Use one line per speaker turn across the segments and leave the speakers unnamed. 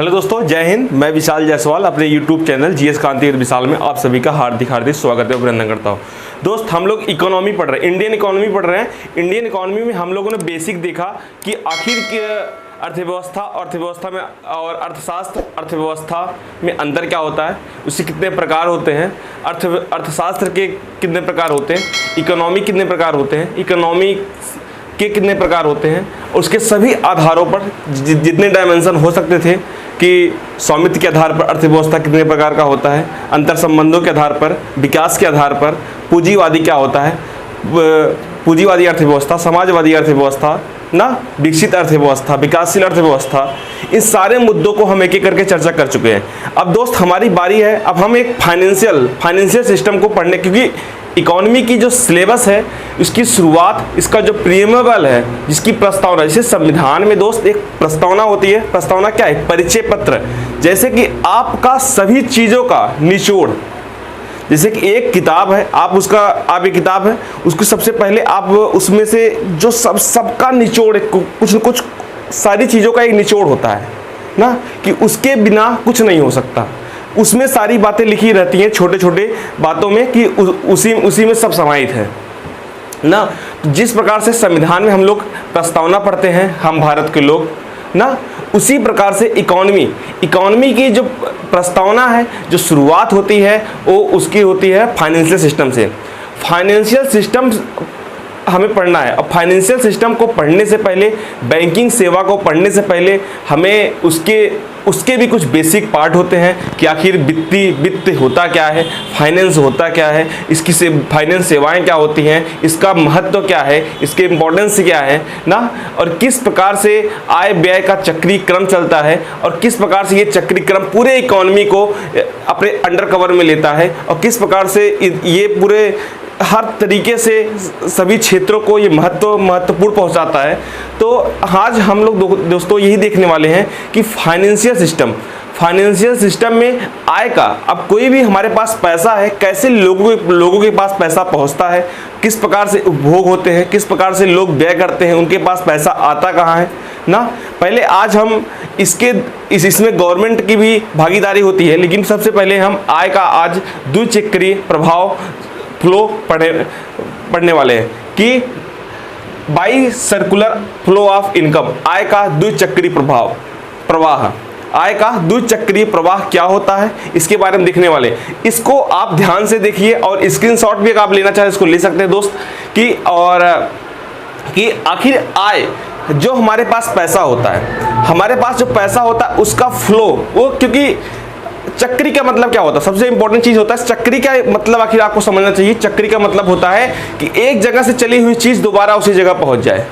Hello दोस्तों, जय हिंद। मैं विशाल जायसवाल अपने यूट्यूब चैनल जीएस क्रांति विशाल में आप सभी का हार्दिक स्वागत है, अभिनंदन करता हूँ। दोस्त, हम लोग इकोनॉमी पढ़ रहे हैं, इंडियन इकोनॉमी पढ़ रहे हैं। इंडियन इकोनॉमी में हम लोगों ने बेसिक देखा कि आखिर अर्थव्यवस्था में और अर्थव्यवस्था में अंतर क्या होता है, उसके कितने प्रकार होते हैं, अर्थशास्त्र के कितने प्रकार होते हैं, इकोनॉमी कितने प्रकार होते हैं, इकोनॉमी के कितने प्रकार होते हैं। उसके सभी आधारों पर जितने डायमेंशन हो सकते थे कि स्वामित्व के आधार पर अर्थव्यवस्था कितने प्रकार का होता है, अंतर संबंधों के आधार पर, विकास के आधार पर, पूंजीवादी क्या होता है, पूंजीवादी अर्थव्यवस्था, समाजवादी अर्थव्यवस्था ना, विकसित अर्थव्यवस्था, विकासशील अर्थव्यवस्था, इन सारे मुद्दों को हम एक एक करके चर्चा कर चुके हैं। अब दोस्त हमारी बारी है, अब हम एक फाइनेंशियल सिस्टम को पढ़ने, क्योंकि इकोनॉमी की जो सिलेबस है उसकी शुरुआत, इसका जो प्रीएम्बल है, जिसकी प्रस्तावना, जैसे संविधान में दोस्त एक प्रस्तावना होती है। प्रस्तावना क्या है? परिचय पत्र। जैसे कि आपका सभी चीज़ों का निचोड़, जैसे कि एक किताब है, आप एक किताब है, उसको सबसे पहले आप उसमें से जो सबका निचोड़, कुछ न कुछ सारी चीज़ों का एक निचोड़ होता है ना, कि उसके बिना कुछ नहीं हो सकता। उसमें सारी बातें लिखी रहती हैं छोटे छोटे बातों में, कि उसी में सब समाहित है ना। जिस प्रकार से संविधान में हम लोग प्रस्तावना पढ़ते हैं, हम भारत के लोग ना, उसी प्रकार से इकोनॉमी की जो प्रस्तावना है, जो शुरुआत होती है, वो उसकी होती है फाइनेंशियल सिस्टम से। फाइनेंशियल सिस्टम हमें पढ़ना है। अब फाइनेंशियल सिस्टम को पढ़ने से पहले, बैंकिंग सेवा को पढ़ने से पहले, हमें उसके भी कुछ बेसिक पार्ट होते हैं कि आखिर वित्त होता क्या है, फाइनेंस होता क्या है, इसकी फाइनेंस सेवाएं क्या होती हैं, इसका महत्व क्या है, इसके इम्पोर्टेंस क्या है ना, और किस प्रकार से आय व्यय का चक्रीय क्रम चलता है, और किस प्रकार से ये चक्रीय क्रम पूरे इकोनॉमी को अपने अंडर कवर में लेता है, और किस प्रकार से ये पूरे हर तरीके से सभी क्षेत्रों को ये महत्वपूर्ण पहुंचाता है। तो आज हम लोग दोस्तों यही देखने वाले हैं कि फाइनेंशियल सिस्टम में आय का, अब कोई भी हमारे पास पैसा है, कैसे लोगों के पास पैसा पहुंचता है, किस प्रकार से उपभोग होते हैं, किस प्रकार से लोग व्यय करते हैं, उनके पास पैसा आता कहाँ है ना। पहले आज हम इसमें गवर्नमेंट की भी भागीदारी होती है, लेकिन सबसे पहले हम आय का आज द्विचक्रीय प्रभाव फ्लो पढ़ने वाले हैं कि bi circular flow of income, आय का द्विचक्रीय प्रवाह, आय का द्विचक्रीय प्रवाह क्या होता है, इसके बारे में देखने वाले। इसको आप ध्यान से देखिए, और स्क्रीनशॉट भी अगर आप लेना चाहें इसको ले सकते हैं दोस्त, कि आखिर आय, जो हमारे पास पैसा होता है, हमारे पास जो पैसा होता है उसका फ्लो, वो, क्योंकि चक्री का मतलब क्या होता है, सबसे इंपॉर्टेंट चीज होता है चक्री का मतलब, आखिर आपको समझना चाहिए। चक्री का मतलब होता है कि एक जगह से चली हुई चीज दोबारा उसी जगह पहुंच जाए।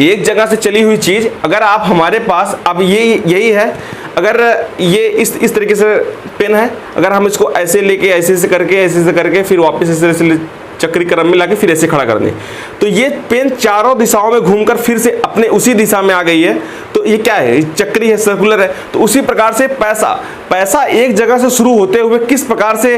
एक जगह से चली हुई चीज, अगर आप हमारे पास, अब यही है, अगर ये इस तरीके से पेन है, अगर हम इसको ऐसे लेके ऐसे से करके फिर वापस ऐसे चक्री क्रम में लाके फिर ऐसे खड़ा कर दें, तो ये पेन चारों दिशाओं में घूमकर फिर से अपने उसी दिशा में आ गई है। तो ये क्या है? चक्री है, सर्कुलर है। तो उसी प्रकार से पैसा एक जगह से शुरू होते हुए किस प्रकार से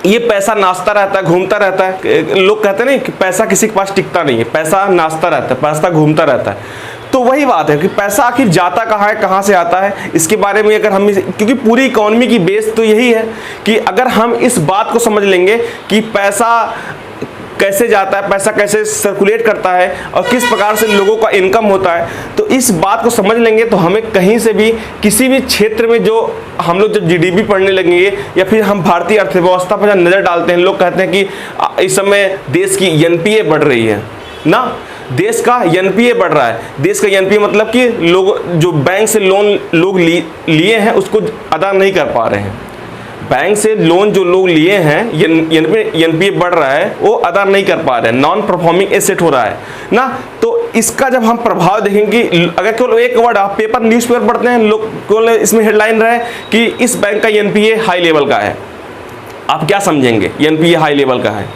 ये पैसा नाचता रहता है, घूमता रहता है। लोग कहते हैं ना कि पैसा किसी के पास टिकता नहीं है, पैसा नाचता रहता है, पैसा घूमता रहता है। तो वही बात है कि पैसा आखिर जाता कहाँ है, कहाँ से आता है, इसके बारे में अगर हम, क्योंकि पूरी इकोनॉमी की बेस तो यही है कि अगर हम इस बात को समझ लेंगे कि पैसा कैसे जाता है, पैसा कैसे सर्कुलेट करता है, और किस प्रकार से लोगों का इनकम होता है, तो इस बात को समझ लेंगे तो हमें कहीं से भी, किसी भी क्षेत्र में, जो हम लोग जब जीडीपी पढ़ने लगेंगे, या फिर हम भारतीय अर्थव्यवस्था पर जब नज़र डालते हैं, लोग कहते हैं कि इस समय देश की एनपीए बढ़ रही है ना, देश का एनपीए बढ़ रहा है। देश का एनपीए मतलब कि लोग जो बैंक से लोन लिए हैं उसको अदा नहीं कर पा रहे हैं। बैंक से लोन जो लोग लिए हैं, एनपीए बढ़ रहा है, वो अदा नहीं कर पा रहे हैं, नॉन परफॉर्मिंग एसेट हो रहा है ना। तो इसका जब हम प्रभाव देखेंगे, अगर केवल एक वर्ड आप न्यूज़पेपर पढ़ते हैं, लोग केवल इसमें हेडलाइन रहे कि इस बैंक का एनपीए हाई लेवल का है, आप क्या समझेंगे? एनपीए हाई लेवल का है,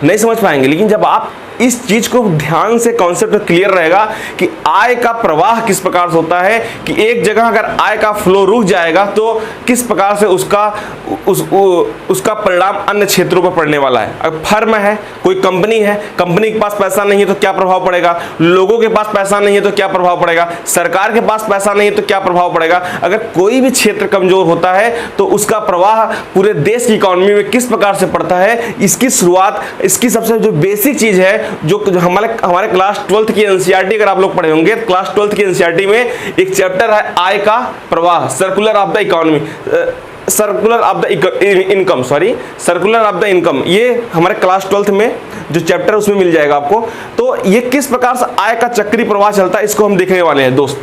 नहीं समझ पाएंगे। लेकिन जब आप इस चीज को ध्यान से कॉन्सेप्ट क्लियर रहेगा कि आय का प्रवाह किस प्रकार से होता है, कि एक जगह अगर आय का फ्लो रुक जाएगा तो किस प्रकार से उसका परिणाम अन्य क्षेत्रों पर पड़ने वाला है। अगर फर्म है, कोई कंपनी है, कंपनी के पास पैसा नहीं है तो क्या प्रभाव पड़ेगा, लोगों के पास पैसा नहीं है तो क्या प्रभाव पड़ेगा, सरकार के पास पैसा नहीं है तो क्या प्रभाव पड़ेगा। अगर कोई भी क्षेत्र कमजोर होता है तो उसका प्रवाह पूरे देश की इकोनॉमी में किस प्रकार से पड़ता है, इसकी शुरुआत, इसकी सबसे जो बेसिक चीज है, जो हमारे क्लास 12th की एनसीईआरटी अगर आप लोग पढ़े होंगे, क्लास 12th की एनसीईआरटी में एक चैप्टर है आय का प्रवाह, circular of the economy, circular of the income, circular of the income, ये हमारे क्लास 12th में जो चैप्टर उसमें मिल जाएगा आपको। तो ये किस प्रकार से आय का चक्री प्रवाह चलता है इसको हम देखने वाले हैं दोस्त।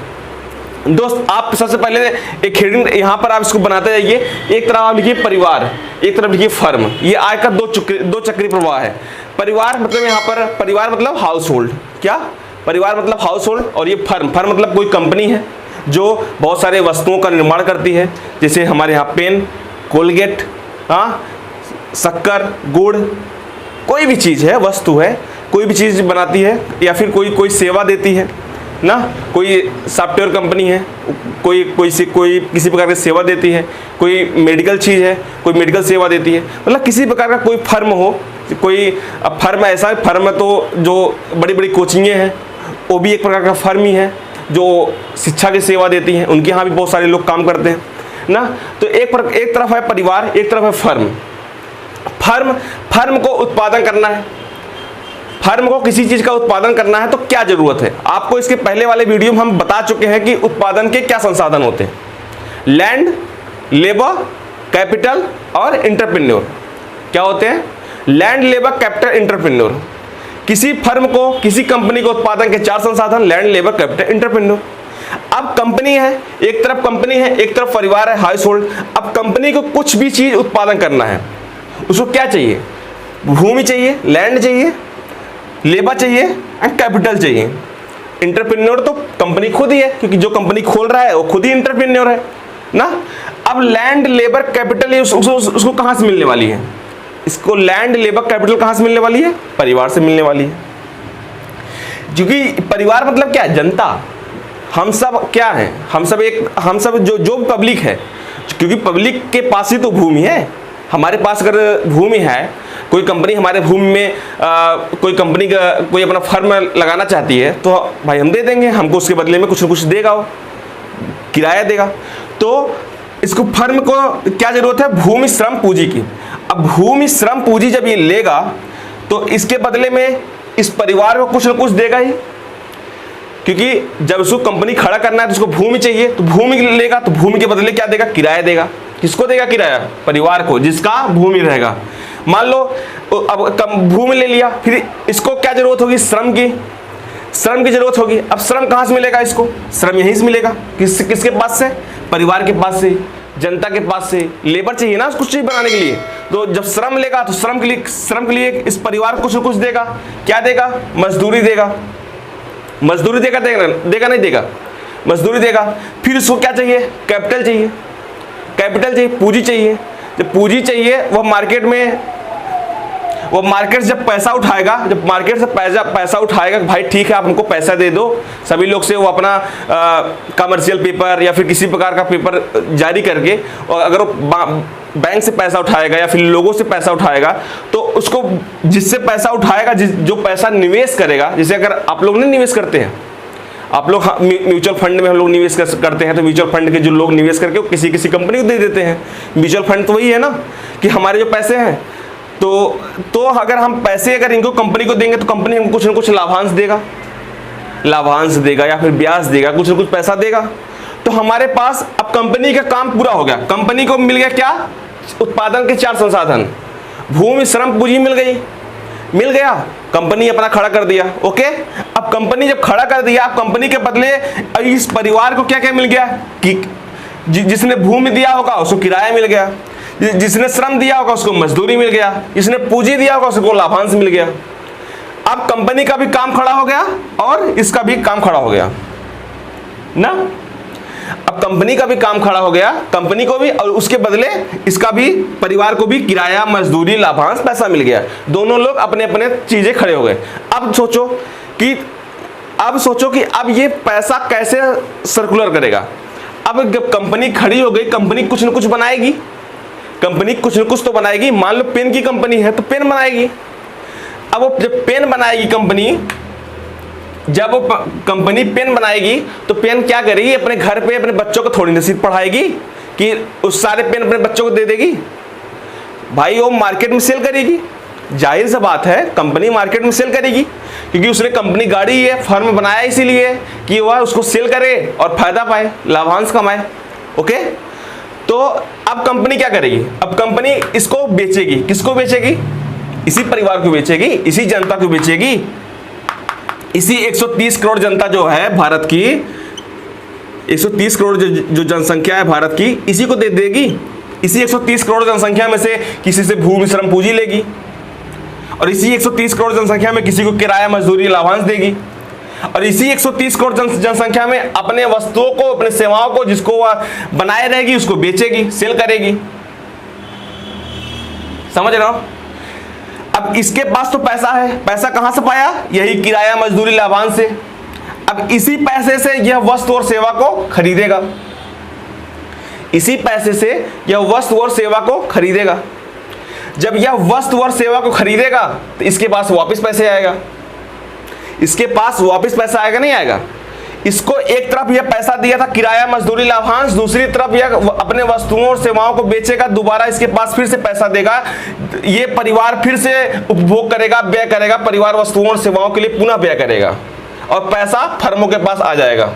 आप सबसे पहले एक हेडिंग यहां पर आप इसको बनाते जाइए। एक तरफ आप लिखिए परिवार, एक तरफ लिखिए फर्म। ये आय का दो चक्री प्रवाह है। परिवार मतलब यहां पर परिवार मतलब हाउस होल्ड, क्या परिवार मतलब हाउस होल्ड, और ये फर्म मतलब कोई कंपनी है जो बहुत सारे वस्तुओं का निर्माण करती है, जैसे हमारे यहाँ पेन, कोलगेट, शक्कर, गुड़, कोई भी चीज़ है, वस्तु है, कोई भी चीज़ बनाती है, या फिर कोई सेवा देती है ना, कोई सॉफ्टवेयर कंपनी है, कोई किसी प्रकार की सेवा देती है, कोई मेडिकल चीज़ है, कोई मेडिकल सेवा देती है, मतलब किसी प्रकार का कोई फर्म हो, कोई फर्म ऐसा फर्म तो जो बड़ी बड़ी कोचिंगें हैं वो भी एक प्रकार का फर्म ही है जो शिक्षा की सेवा देती हैं, उनके यहाँ भी बहुत सारे लोग काम करते हैं ना। तो एक तरफ है परिवार, एक तरफ है फर्म को उत्पादन करना है, फर्म को किसी चीज का उत्पादन करना है तो क्या जरूरत है। आपको इसके पहले वाले वीडियो में हम बता चुके हैं कि उत्पादन के क्या संसाधन होते हैं, लैंड, लेबर, कैपिटल और एंटरप्रेन्योर। क्या होते हैं? Land, labour, capital, entrepreneur. किसी फर्म को, किसी कंपनी को उत्पादन के 4 संसाधन, लैंड, लेबर, कैपिटल, एंटरप्रेन्योर। अब कंपनी है, एक तरफ कंपनी है, एक तरफ परिवार है, हाउस होल्ड। अब कंपनी को कुछ भी चीज उत्पादन करना है, उसको क्या चाहिए? भूमि चाहिए, लैंड चाहिए, लेबर चाहिए एंड कैपिटल चाहिए। एंटरप्रेन्योर तो कंपनी खुद ही है, क्योंकि जो कंपनी खोल रहा है वो खुद ही एंटरप्रेन्योर है ना। अब लैंड, लेबर, कैपिटल उसको कहां से मिलने वाली है? इसको लैंड, लेबर, कैपिटल कहां से मिलने वाली है? परिवार से मिलने वाली है। क्योंकि परिवार मतलब क्या है? जनता। हम सब क्या है? हम सब जो पब्लिक है, क्योंकि पब्लिक के पास ही तो भूमि है। हमारे पास अगर भूमि है, कोई कंपनी हमारे भूमि में कोई कंपनी का कोई अपना फर्म लगाना चाहती है तो भाई हम दे देंगे, हमको उसके बदले में कुछ न कुछ देगा, वो किराया देगा। तो इसको फर्म को क्या जरूरत है? भूमि, श्रम, पूंजी की। अब भूमि, श्रम, पूंजी जब ये लेगा तो इसके बदले में इस परिवार को कुछ न कुछ देगा ही, क्योंकि जब उसको कंपनी खड़ा करना है तो उसको भूमि चाहिए, तो भूमि लेगा तो भूमि के बदले क्या देगा? किराया देगा। किसको देगा किराया? परिवार को, जिसका भूमि रहेगा। मान लो अब भूमि ले लिया, फिर इसको क्या जरूरत होगी? श्रम की जरूरत होगी। अब श्रम कहां से मिलेगा? इसको श्रम यहीं से मिलेगा। किसके पास से? परिवार के पास से, जनता के पास से। लेबर चाहिए ना कुछ चीज बनाने के लिए, तो जब श्रम लेगा तो श्रम के लिए इस परिवार को कुछ न कुछ देगा। क्या देगा? मजदूरी देगा। मजदूरी देगा नहीं देगा? मजदूरी देगा। फिर इसको क्या चाहिए? कैपिटल चाहिए, पूंजी चाहिए। जब पूंजी चाहिए, वो मार्केट जब पैसा उठाएगा, जब मार्केट से पैसा उठाएगा, भाई ठीक है आप हमको पैसा दे दो, सभी लोग से वो अपना कमर्शियल पेपर या फिर किसी प्रकार का पेपर जारी करके, और अगर वो बैंक से पैसा उठाएगा या फिर लोगों से पैसा उठाएगा, तो उसको जिससे पैसा उठाएगा, जो पैसा निवेश करेगा, जैसे अगर आप लोग नहीं निवेश करते हैं, आप लोग म्यूचुअल फंड में हम लोग निवेश करते हैं, तो म्यूचुअल फंड के जो लोग निवेश करके किसी कंपनी को दे देते हैं। म्यूचुअल फंड तो वही है ना, कि हमारे जो पैसे हैं तो अगर हम पैसे अगर इनको कंपनी को देंगे तो कंपनी हमको कुछ न कुछ लाभांश देगा या फिर ब्याज देगा, कुछ न कुछ पैसा देगा। तो हमारे पास अब कंपनी का काम पूरा हो गया। कंपनी को मिल गया क्या? उत्पादन के 4 संसाधन, भूमि, श्रम, पूंजी मिल गया। कंपनी अपना खड़ा कर दिया। ओके, अब कंपनी जब खड़ा कर दिया, अब कंपनी के बदले इस परिवार को क्या क्या मिल गया? कि जिसने भूमि दिया होगा उसको किराया मिल गया, जिसने श्रम दिया होगा उसको मजदूरी मिल गया, जिसने पूंजी दिया होगा उसको लाभांश मिल गया। अब कंपनी का भी काम खड़ा हो गया और इसका भी काम खड़ा हो गया ना। अब कंपनी का भी काम खड़ा हो गया, कंपनी को भी, और उसके बदले इसका भी, परिवार को भी किराया, मजदूरी, लाभांश, पैसा मिल गया। दोनों लोग अपने अपने चीजें खड़े हो गए। अब सोचो कि अब ये पैसा कैसे सर्कुलर करेगा। अब जब कंपनी खड़ी हो गई, कंपनी कुछ न कुछ बनाएगी, कंपनी कुछ न कुछ तो बनाएगी। मान लो पेन की कंपनी है तो पेन बनाएगी। अब वो जब पेन बनाएगी कंपनी, जब वो कंपनी पेन बनाएगी तो पेन क्या करेगी, अपने घर पे अपने बच्चों को थोड़ी नसीब पढ़ाएगी कि उस सारे पेन अपने बच्चों को दे देगी। भाई वो मार्केट में सेल करेगी, जाहिर सा बात है कंपनी मार्केट में सेल करेगी, क्योंकि उसने कंपनी गाड़ी है, फर्म बनाया इसीलिए कि वह उसको सेल करे और फायदा पाए, लाभांश कमाए। ओके, तो अब कंपनी क्या करेगी, अब कंपनी इसको बेचेगी। किसको बेचेगी? इसी परिवार को बेचेगी, इसी जनता को बेचेगी, इसी 130 करोड़ जनता जो है भारत की, 130 करोड़ जो जनसंख्या है भारत की, इसी को दे देगी। इसी 130 करोड़ जनसंख्या में से किसी से भूमि श्रम पूंजी लेगी, और इसी 130 करोड़ जनसंख्या में किसी को किराया, मजदूरी, लाभांश देगी, और इसी 130 करोड़ जनसंख्या में अपने वस्तुओं को, अपने सेवाओं को, जिसको वह बनाए रहेगी, उसको बेचेगी, सेल करेगी। समझ रहे हो? अब इसके पास तो पैसा है, पैसा कहां से पाया? यही किराया, मजदूरी, लाभांश से। अब इसी पैसे से यह वस्तु और सेवा को खरीदेगा, इसी पैसे से यह वस्तु और सेवा को खरीदेगा। जब यह वस्तु और सेवा को खरीदेगा तो इसके पास वापस पैसे आएगा, इसके पास वापस पैसा आएगा, नहीं आएगा? इसको एक तरफ यह पैसा दिया था किराया, मजदूरी, लाभांश, दूसरी तरफ यह अपने वस्तुओं और सेवाओं को बेचेगा, दोबारा इसके पास फिर से पैसा देगा, ये परिवार फिर से उपभोग करेगा, व्यय करेगा, परिवार वस्तुओं और सेवाओं के लिए पुनः व्यय करेगा, और पैसा फर्मों के पास आ जाएगा।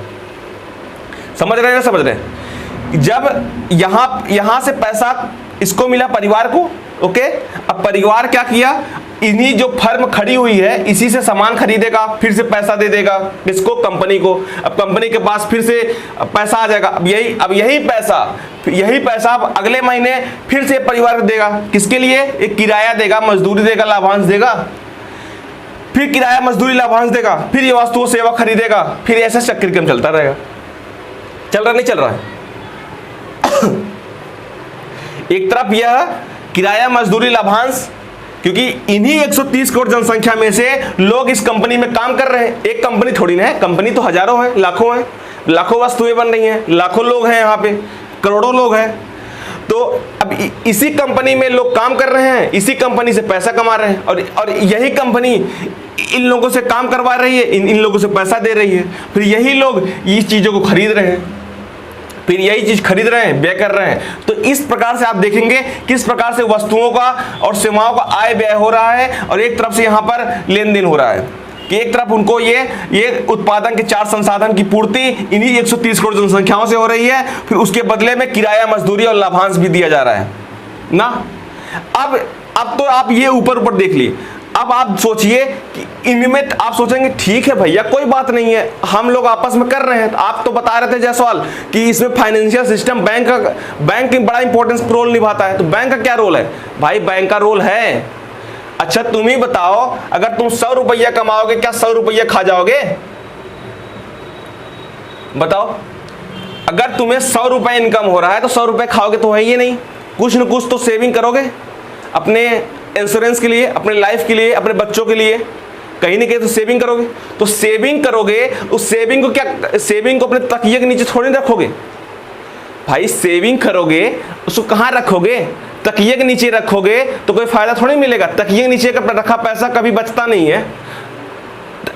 समझ रहे हैं? समझ रहे हैं? जब यहां से पैसा इसको मिला, परिवार को, ओके, अब परिवार क्या किया, इन्हीं जो फर्म खड़ी हुई है इसी से सामान खरीदेगा, फिर से पैसा दे देगा, किसको? कंपनी को। अब कंपनी के पास फिर से पैसा आ जाएगा। अब यही पैसा अब अगले महीने फिर से परिवार को देगा। किसके लिए? एक किराया देगा, मजदूरी देगा, लाभांश देगा, फिर किराया, मजदूरी, लाभांश देगा, फिर ये वस्तु सेवा खरीदेगा, फिर ऐसा चक्रक्रम चलता रहेगा। चल रहा नहीं चल रहा है? एक तरफ यह किराया, मजदूरी, लाभांश, क्योंकि इन्हीं 130 करोड़ जनसंख्या में से लोग इस कंपनी में काम कर रहे हैं। एक कंपनी थोड़ी ना है, कंपनी तो हजारों है, लाखों है, लाखों वस्तुएं बन रही हैं, लाखों लोग हैं यहाँ पे, करोड़ों लोग हैं। तो अब इसी कंपनी में लोग काम कर रहे हैं, इसी कंपनी से पैसा कमा रहे हैं, और यही कंपनी इन लोगों से काम करवा रही है, इन लोगों से पैसा दे रही है, फिर यही लोग इस चीजों को खरीद रहे हैं, फिर यही चीज खरीद रहे हैं, व्यय कर रहे हैं। तो इस प्रकार से आप देखेंगे किस प्रकार से वस्तुओं का और सेवाओं का आय व्यय हो रहा है, और एक तरफ से यहाँ पर लेन देन हो रहा है कि एक तरफ उनको ये उत्पादन के 4 संसाधन की पूर्ति इन्हीं 130 करोड़ जनसंख्याओं से हो रही है, फिर उसके बदले में किराया, मजदूरी और लाभांश भी दिया जा रहा है ना। अब तो आप ये ऊपर देख लिए। अब आप सोचिए कि इनमें आप सोचेंगे ठीक है भैया कोई बात नहीं है, हम लोग आपस में कर रहे हैं। आप तो बता रहे थे जायसवाल कि इसमें फाइनेंशियल सिस्टम, बैंक बड़ा इंपॉर्टेंस रोल निभाता है। तो बैंक का क्या रोल है? भाई बैंक का रोल है, अच्छा तुम ही बताओ, अगर तुम 100 रुपया कमाओगे, क्या 100 रुपया खा जाओगे? बताओ, अगर तुम्हें 100 रुपये इनकम हो रहा है तो 100 रुपये खाओगे तो है ही नहीं, कुछ न कुछ तो सेविंग करोगे अपने इंश्योरेंस के लिए, अपने लाइफ के लिए, अपने बच्चों के लिए, कहीं ना कहीं तो सेविंग करोगे। तो सेविंग करोगे, उस सेविंग को अपने तकिए के नीचे थोड़ी रखोगे भाई। सेविंग करोगे उसको कहाँ रखोगे? तकिए के नीचे रखोगे तो कोई फायदा थोड़ी मिलेगा। तकिए के नीचे रखा पैसा कभी बचता नहीं है।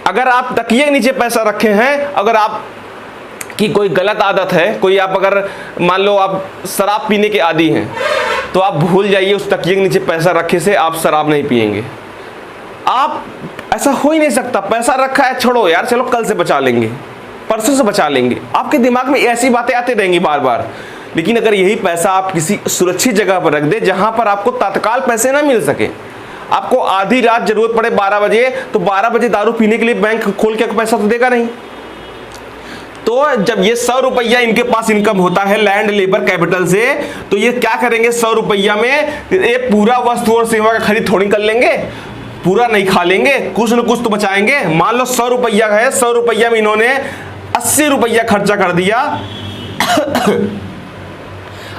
अगर आप तकिए के नीचे पैसा रखे हैं, अगर आप की कोई गलत आदत है, कोई आप अगर मान लो आप शराब पीने के आदी हैं, तो आप भूल जाइए उस तकिए के नीचे पैसा रखे से आप शराब नहीं पिएंगे। आप ऐसा हो ही नहीं सकता। पैसा रखा है, छोड़ो यार, चलो कल से बचा लेंगे, परसों से बचा लेंगे, आपके दिमाग में ऐसी बातें आती रहेंगी बार बार। लेकिन अगर यही पैसा आप किसी सुरक्षित जगह पर रख दे जहां पर आपको तत्काल पैसे ना मिल सके, आपको आधी रात जरूरत पड़े 12 बजे, तो 12 बजे दारू पीने के लिए बैंक खोल के पैसा तो देगा नहीं। तो जब ये 100 रुपया इनके पास इनकम होता है लैंड लेबर कैपिटल से, तो ये क्या करेंगे? 100 रुपया में ये पूरा वस्तु और सेवा का खरीद थोड़ी कर लेंगे, पूरा नहीं खा लेंगे, कुछ न कुछ तो बचाएंगे। मान लो 100 रुपया है, 100 रुपया में इन्होंने 80 रुपया खर्चा कर दिया,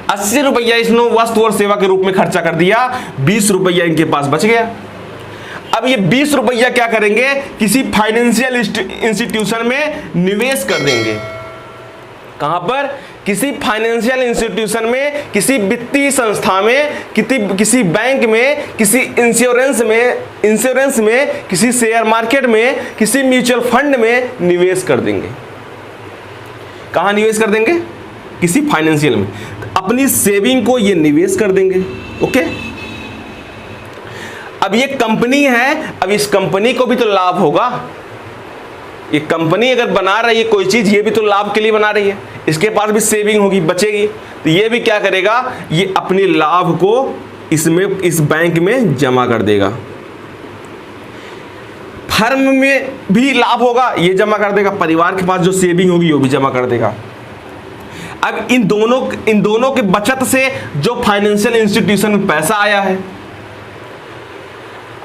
80 रुपया इसने वस्तु और सेवा के रूप में खर्चा कर दिया, 20 रुपया इनके पास बच गया। अब ये 20 रुपया क्या करेंगे, किसी फाइनेंशियल इंस्टीट्यूशन में निवेश कर देंगे। कहां पर? किसी फाइनेंशियल इंस्टीट्यूशन में, किसी वित्तीय संस्था में, किसी बैंक में, किसी इंश्योरेंस में, किसी शेयर मार्केट में, किसी म्यूचुअल फंड में निवेश कर देंगे। कहां निवेश कर देंगे? किसी फाइनेंशियल में। अपनी सेविंग को ये निवेश कर देंगे। ओके, अब ये कंपनी है, अब इस कंपनी को भी तो लाभ होगा। ये कंपनी अगर बना रही है कोई चीज, ये भी तो लाभ के लिए बना रही है, इसके पास भी सेविंग होगी, बचेगी, तो ये भी क्या करेगा, ये अपने लाभ को इसमें, इस बैंक में जमा कर देगा। फर्म में भी लाभ होगा, ये जमा कर देगा, परिवार के पास जो सेविंग होगी वो भी जमा कर देगा। अब इन दोनों के बचत से जो फाइनेंशियल इंस्टीट्यूशन में पैसा आया है,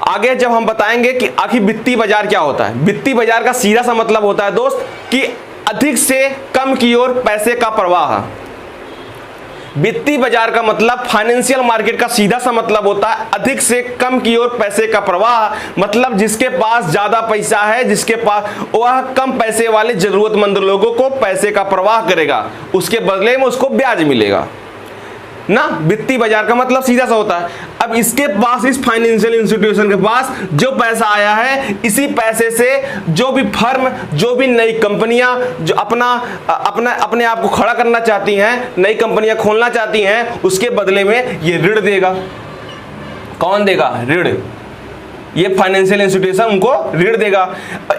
आगे जब हम बताएंगे कि आखिर वित्तीय बाजार क्या होता है। वित्तीय बाजार का सीधा सा मतलब होता है दोस्त कि अधिक से कम की ओर पैसे का प्रवाह। वित्तीय बाजार का मतलब, फाइनेंशियल मार्केट का सीधा सा मतलब होता है अधिक से कम की ओर पैसे का प्रवाह। मतलब जिसके पास ज्यादा पैसा है, जिसके पास, वह कम पैसे वाले जरूरतमंद लोगों को पैसे का प्रवाह करेगा, उसके बदले में उसको ब्याज मिलेगा ना। वित्तीय बाजार का मतलब सीधा सा होता है। अब इसके पास, इस फाइनेंशियल इंस्टीट्यूशन के पास जो पैसा आया है, इसी पैसे से जो भी फर्म, जो भी नई कंपनियां जो अपने आप को खड़ा करना चाहती हैं, नई कंपनियां खोलना चाहती हैं, उसके बदले में ये ऋण देगा। कौन देगा? ऋण। ये फाइनेंशियल इंस्टीट्यूशन उनको ऋण देगा।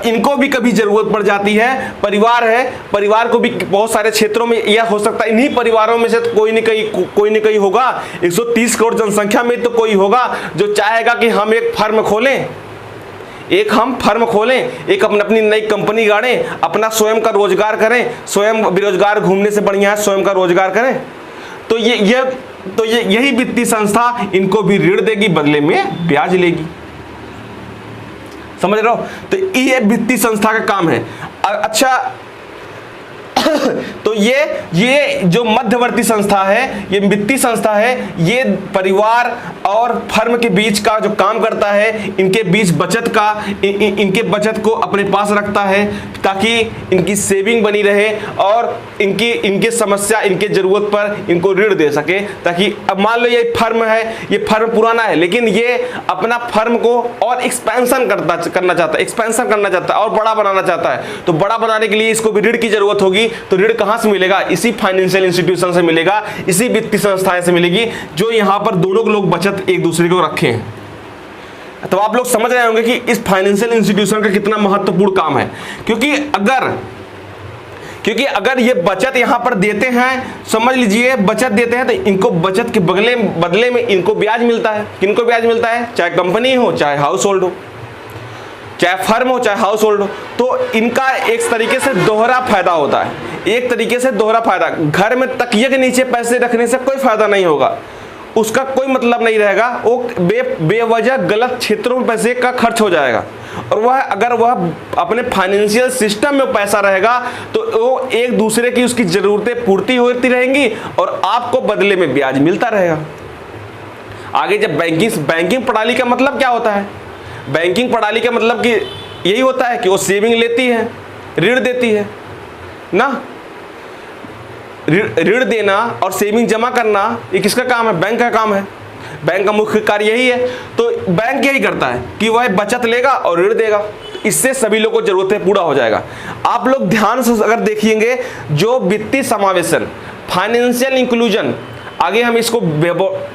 इनको भी कभी जरूरत पड़ जाती है, परिवार है, परिवार को भी बहुत सारे क्षेत्रों में यह हो सकता है, इन्हीं परिवारों में से तो कोई न कहीं होगा, 130 करोड़ जनसंख्या में तो कोई होगा जो चाहेगा कि हम एक फर्म खोलें, एक अपनी नई कंपनी गाड़ें, अपना स्वयं का रोजगार करें, स्वयं बेरोजगार घूमने से बढ़िया है स्वयं का रोजगार करें। तो यही वित्तीय संस्था इनको भी ऋण देगी, बदले में ब्याज लेगी। समझ रहे हो? तो ये वित्तीय संस्था का काम है। अच्छा, तो ये जो मध्यवर्ती संस्था है, ये वित्तीय संस्था है, ये परिवार और फर्म के बीच का जो काम करता है, इनके बीच बचत का, इनके बचत को अपने पास रखता है ताकि इनकी सेविंग बनी रहे और इनकी समस्या, इनके जरूरत पर इनको ऋण दे सके। ताकि अब मान लो ये फर्म है, ये फर्म पुराना है, लेकिन ये अपना फर्म को और एक्सपेंशन करना चाहता है और बड़ा बनाना चाहता है। तो बड़ा बनाने के लिए इसको भी ऋण की जरूरत होगी। तो ऋण कहां से मिलेगा? इसी फाइनेंशियल इंस्टीट्यूशन से मिलेगा, इसी वित्तीय संस्थाएं से मिलेगी, जो यहां पर दोनों लोग बचत एक दूसरे को रखे हैं। तो आप लोग समझ रहे होंगे कि इस फाइनेंशियल इंस्टीट्यूशन का कितना महत्वपूर्ण काम है। क्योंकि अगर ये बचत यहां पर देते हैं, समझ लीजिए बचत देते हैं, तो इनको बचत के बदले में इनको ब्याज मिलता है। किनको ब्याज मिलता है? चाहे कंपनी हो, चाहे हाउस होल्ड हो, चाहे फर्म हो, चाहे हाउस होल्ड हो। तो इनका एक तरीके से दोहरा फायदा होता है। एक तरीके से दोहरा फायदा, घर में तकिए के नीचे पैसे रखने से कोई फायदा नहीं होगा, उसका कोई मतलब नहीं रहेगा, वो बेवजह गलत क्षेत्रों में पैसे का खर्च हो जाएगा। और अगर वह अपने फाइनेंशियल सिस्टम में पैसा रहेगा तो वो एक दूसरे की उसकी जरूरतें पूर्ति होती रहेंगी और आपको बदले में ब्याज मिलता रहेगा। आगे जब बैंकिंग प्रणाली का मतलब क्या होता है? बैंकिंग प्रणाली का मतलब कि यही होता है कि वो सेविंग लेती है, ऋण देती है ना। ऋण देना और सेविंग जमा करना ये किसका काम है? बैंक का काम है। बैंक का मुख्य कार्य यही है। तो बैंक यही करता है कि वह बचत लेगा और ऋण देगा, इससे सभी लोगों को जरूरतें पूरा हो जाएगा। आप लोग ध्यान से अगर देखिएंगे, जो वित्तीय समावेशन, फाइनेंशियल इंक्लूजन, आगे हम इसको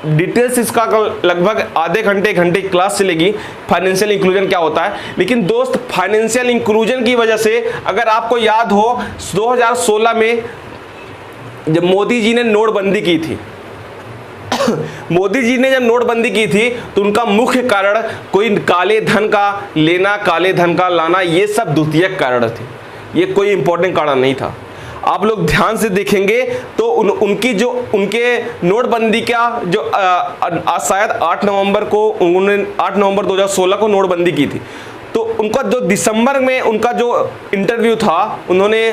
डिटेल्स इसका लगभग आधे घंटे घंटे क्लास चलेगी, फाइनेंशियल इंक्लूजन क्या होता है। लेकिन दोस्त, फाइनेंशियल इंक्लूजन की वजह से, अगर आपको याद हो 2016 में जब मोदी जी ने नोटबंदी की थी मोदी जी ने जब नोटबंदी की थी तो उनका मुख्य कारण कोई काले धन का लेना, काले धन का लाना, ये सब द्वितीयक कारण थे, ये कोई इंपॉर्टेंट कारण नहीं था। आप लोग ध्यान से देखेंगे तो उनके नोटबंदी का जो शायद 8 नवंबर 2016 को नोटबंदी की थी। तो उनका जो दिसंबर में उनका जो इंटरव्यू था, उन्होंने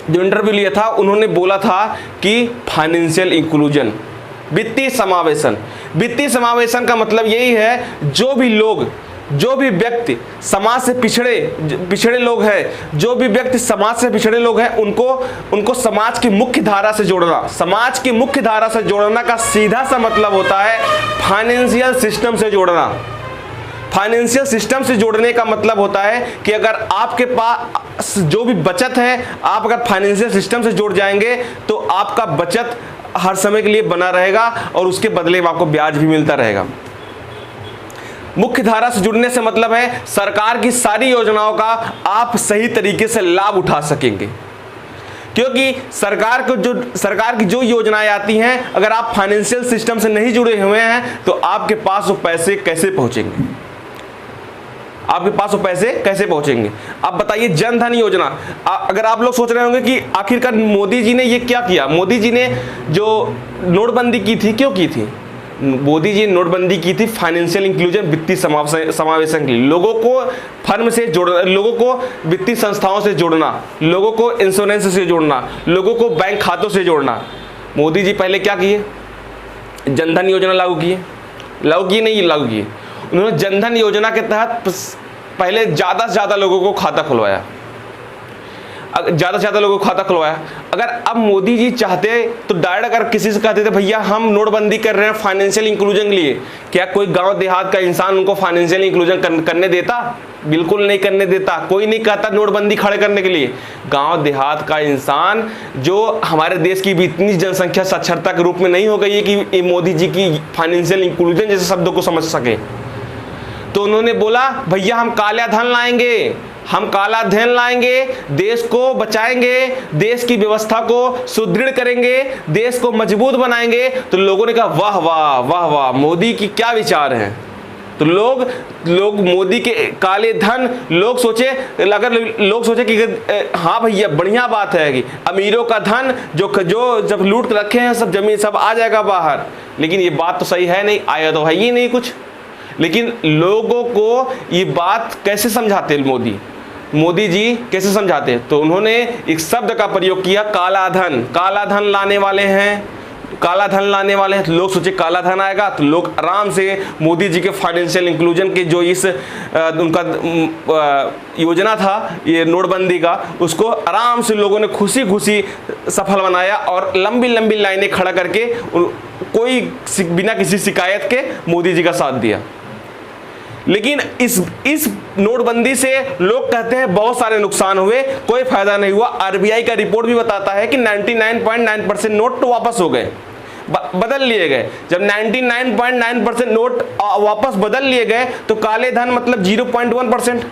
जो इंटरव्यू लिया था उन्होंने बोला था कि फाइनेंशियल इंक्लूजन, वित्तीय समावेशन। वित्तीय समावेशन का मतलब यही है जो भी व्यक्ति समाज से पिछड़े लोग हैं, जो भी व्यक्ति समाज से पिछड़े लोग हैं, उनको समाज की मुख्य धारा से जोड़ना। समाज की मुख्य धारा से जोड़ना का सीधा सा मतलब होता है फाइनेंशियल सिस्टम से जोड़ना। फाइनेंशियल सिस्टम से जोड़ने का मतलब होता है कि अगर आपके पास जो भी बचत है, आप अगर फाइनेंशियल सिस्टम से जुड़ जाएंगे तो आपका बचत हर समय के लिए बना रहेगा और उसके बदले में आपको ब्याज भी मिलता रहेगा। मुख्य धारा से जुड़ने से मतलब है सरकार की सारी योजनाओं का आप सही तरीके से लाभ उठा सकेंगे, क्योंकि सरकार की जो योजनाएं आती हैं, अगर आप फाइनेंशियल सिस्टम से नहीं जुड़े हुए हैं तो आपके पास वो पैसे कैसे पहुंचेंगे? आपके पास वो पैसे कैसे पहुंचेंगे? आप बताइए, जन धन योजना, अगर आप लोग सोच रहे होंगे कि आखिरकार मोदी जी ने ये क्या किया, मोदी जी ने जो नोटबंदी की थी, क्यों की थी? मोदी जी नोटबंदी की थी फाइनेंशियल इंक्लूजन, वित्तीय समावेशन के लिए। लोगों को फर्म से जोड़ना, लोगों को वित्तीय संस्थाओं से जोड़ना, लोगों को इंश्योरेंस से जोड़ना, लोगों को बैंक खातों से जोड़ना। मोदी जी पहले क्या किए? जनधन योजना लागू किए उन्होंने जनधन योजना के तहत पहले ज़्यादा से ज़्यादा लोगों को खाता खुलवाया, अगर अब मोदी जी चाहते तो डायरेक्ट अगर किसी से कहते थे भैया हम नोटबंदी कर रहे हैं फाइनेंशियल इंक्लूजन के लिए, क्या कोई गांव देहात का इंसान उनको फाइनेंशियल इंक्लूजन करने देता? बिल्कुल नहीं करने देता। कोई नहीं कहता नोटबंदी खड़े करने के लिए। गांव देहात का इंसान, जो हमारे देश की भी इतनी जनसंख्या साक्षरता के रूप में नहीं हो गई है कि मोदी जी की फाइनेंशियल इंक्लूजन जैसे शब्दों को समझ सके, तो उन्होंने बोला भैया हम काला धन लाएंगे, देश को बचाएंगे, देश की व्यवस्था को सुदृढ़ करेंगे, देश को मजबूत बनाएंगे। तो लोगों ने कहा वाह वाह वाह वाह, मोदी की क्या विचार हैं। तो लोग मोदी के काले धन, लोग सोचे कि हाँ भैया बढ़िया बात है कि अमीरों का धन जो जब लूट रखे हैं सब जमीन सब आ जाएगा बाहर। लेकिन ये बात तो सही है नहीं, आया तो है ही नहीं कुछ। लेकिन लोगों को ये बात कैसे समझाते मोदी जी कैसे समझाते? तो उन्होंने एक शब्द का प्रयोग किया, काला धन लाने वाले हैं। लोग सोचे काला धन आएगा तो लोग आराम से मोदी जी के फाइनेंशियल इंक्लूजन के जो इस उनका योजना था ये नोटबंदी का, उसको आराम से लोगों ने खुशी सफल बनाया और लंबी लाइनें खड़ा करके कोई बिना किसी शिकायत के मोदी जी का साथ दिया। लेकिन इस नोटबंदी से लोग कहते हैं बहुत सारे नुकसान हुए, कोई फायदा नहीं हुआ। आरबीआई का रिपोर्ट भी बताता है कि 99.9% नोट तो वापस हो गए, बदल लिए गए। जब 99.9% नोट वापस बदल लिए गए तो काले धन मतलब 0.1%,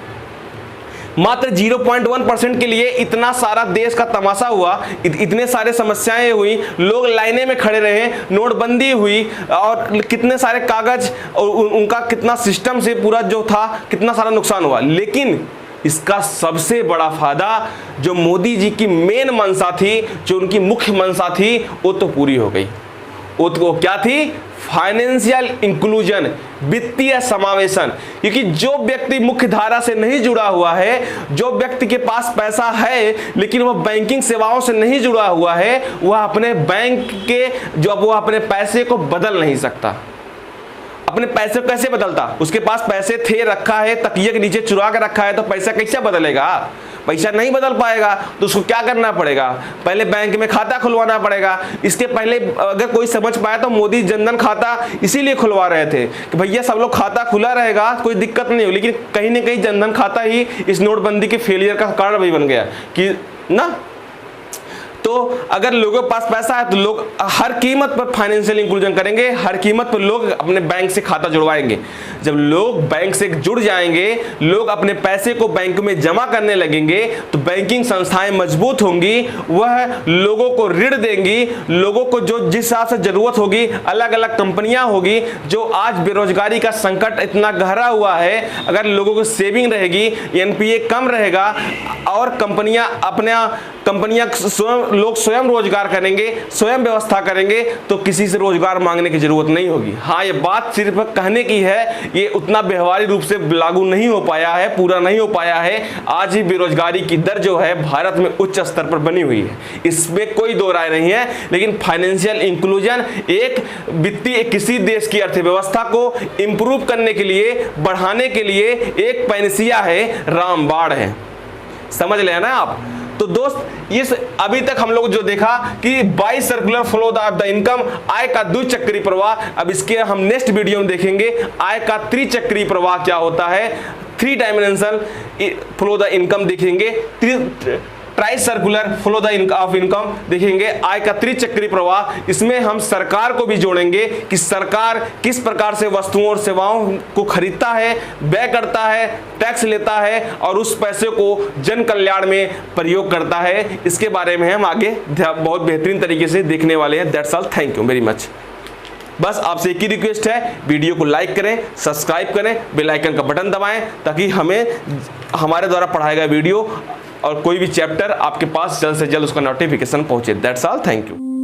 मात्र 0.1% के लिए इतना सारा देश का तमाशा हुआ, इतने सारे समस्याएं हुई, लोग लाइनें में खड़े रहे, नोटबंदी हुई और कितने सारे कागज और उनका कितना सिस्टम से पूरा जो था कितना सारा नुकसान हुआ। लेकिन इसका सबसे बड़ा फायदा जो मोदी जी की मेन मंशा थी, जो उनकी मुख्य मंशा थी, वो तो पूरी हो गई। वो क्या थी? फाइनेंशियल इंक्लूजन, वित्तीय समावेशन। क्योंकि जो व्यक्ति मुख्य धारा से नहीं जुड़ा हुआ है, जो व्यक्ति के पास पैसा है लेकिन वह बैंकिंग सेवाओं से नहीं जुड़ा हुआ है, वह अपने बैंक के वो अपने पैसे को बदल नहीं सकता। अपने पैसे को कैसे बदलता? उसके पास पैसे थे, रखा है, तकिए के नीचे चुरा के रखा है, तो पैसा कैसे बदलेगा? पैसा नहीं बदल पाएगा। तो उसको क्या करना पड़ेगा? पहले बैंक में खाता खुलवाना पड़ेगा। इसके पहले अगर कोई समझ पाया तो मोदी जनधन खाता इसीलिए खुलवा रहे थे कि भैया सब लोग खाता खुला रहेगा, कोई दिक्कत नहीं हो। लेकिन कहीं ना कहीं जनधन खाता ही इस नोटबंदी के फेलियर का कारण भी बन गया कि ना। तो अगर लोगों के पास पैसा है तो लोग हर कीमत पर फाइनेंशियल इंक्लूजन करेंगे, हर कीमत पर लोग अपने बैंक से खाता जुड़वाएंगे। जब लोग बैंक से जुड़ जाएंगे, लोग अपने पैसे को बैंक में जमा करने लगेंगे, तो बैंकिंग संस्थाएं मजबूत होंगी, वह लोगों को ऋण देंगी, लोगों को जो जिस हिसाब से जरूरत होगी, अलग अलग कंपनियां होगी। जो आज बेरोजगारी का संकट इतना गहरा हुआ है, अगर लोगों को सेविंग रहेगी, एनपीए कम रहेगा और कंपनियां स्वयं लोग स्वयं रोजगार करेंगे, स्वयं व्यवस्था करेंगे, तो किसी से रोजगार मांगने की जरूरत नहीं होगी। हाँ, ये बात सिर्फ कहने की है, ये उतना व्यवहारिक रूप से लागू नहीं हो पाया है, पूरा नहीं हो पाया है। आज ही बेरोजगारी की दर जो है भारत में उच्च स्तर पर बनी हुई है, इसमें कोई दो राय नहीं है। लेकिन फाइनेंशियल इंक्लूजन एक वित्तीय किसी देश की अर्थव्यवस्था को इंप्रूव करने के लिए, बढ़ाने के लिए एक पैनसिया है, रामबाण है। समझ लेना ना आप। तो दोस्त, इस अभी तक हम लोग जो देखा कि bi circular flow of the income, आय का द्विचक्रीय प्रवाह। अब इसके हम नेक्स्ट वीडियो में देखेंगे आय का त्रिचक्रीय प्रवाह क्या होता है, 3 डायमेंशनल फ्लो द इनकम देखेंगे, try circular flow the of income देखेंगे, आय का त्रिचक्रीय प्रवाह। इसमें हम सरकार को भी जोड़ेंगे कि सरकार किस प्रकार से वस्तुओं और सेवाओं को खरीदता है, व्यय करता है, टैक्स लेता है और उस पैसे को जन कल्याण में प्रयोग करता है। इसके बारे में हम आगे बहुत बेहतरीन तरीके से देखने वाले हैं। That's all, thank you very much. बस आपसे एक ही रिक्वेस्ट है, वीडियो को लाइक करें, सब्सक्राइब करें, बेल आइकन का बटन दबाएं, ताकि हमें हमारे द्वारा पढ़ाया गया वीडियो और कोई भी चैप्टर आपके पास जल्द से जल्द उसका नोटिफिकेशन पहुंचे। That's all, thank you.